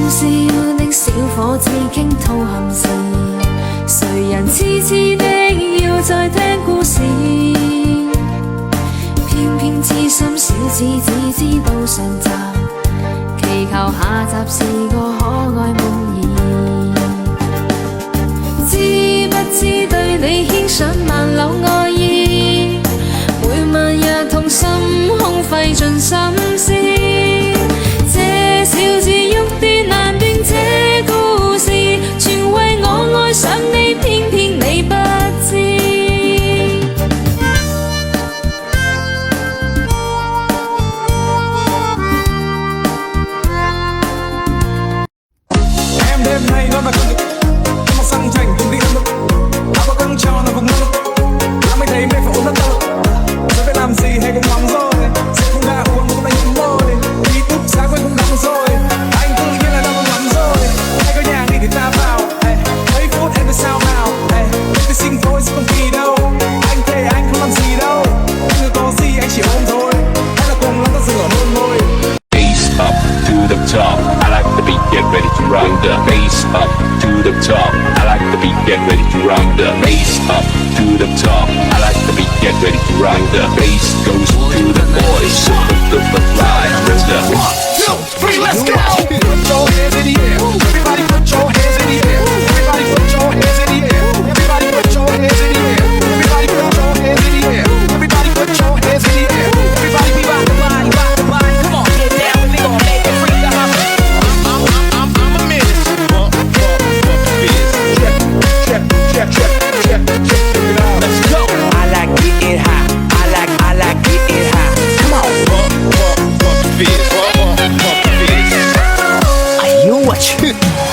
笑的小伙子傾吐憾事，誰人痴痴的要再聽故事？偏偏痴心小子只知道上集，祈求下集是個可愛夢兒。知不知對你牽上萬縷愛意，每晚也痛心空費盡心思。這小子喐啲難斷這故事，全為我愛上你，偏偏你不知。Em đêm nay nó là cơn đực, nó mặc sang thành từng đi ăn lực, áo có căng treo là vùng năng lực, anh mới thấy mẹ phải ôm đất tao, rồi biết làm gì hay cũng nóng rồi, sẽ không đa uống cũng đánh nhầm môi, đi túc giá quên cũng nóng rồi, anh tự nhiên là đang lắm rồi, hay có nhà nghỉ thì ta vào, mấy phút em phải sao nào, tôi xin thôi chứ không kỳ đâu, anh thề anh không làm gì đâu, nhưng có gì anh chỉ ôm thôi, hay là cùng lắm ta dừng ở hôn môi. Bass up to the top. I like the beat, get ready to run the bass up to the top. I like the beat, get ready to run the bass up to the top. I like the beat, get ready to run the bass goes to the boys. Super fly, bring the 1, 2, 3, let's go! Put your hands in the air. Everybody put your hands in the air. Everybody put your hands in the air. Everybody put your hands in the air. Everybody put your hands in the air. Everybody put your hands in the air. Everybody be rock the body, rock the body. Come on, get down, we gon' make it free the hop. I'm a menace. Check, check, check, check, check it out. Let's go. I like getting high. I like getting high. Come on. Pump the fizz. Are you what?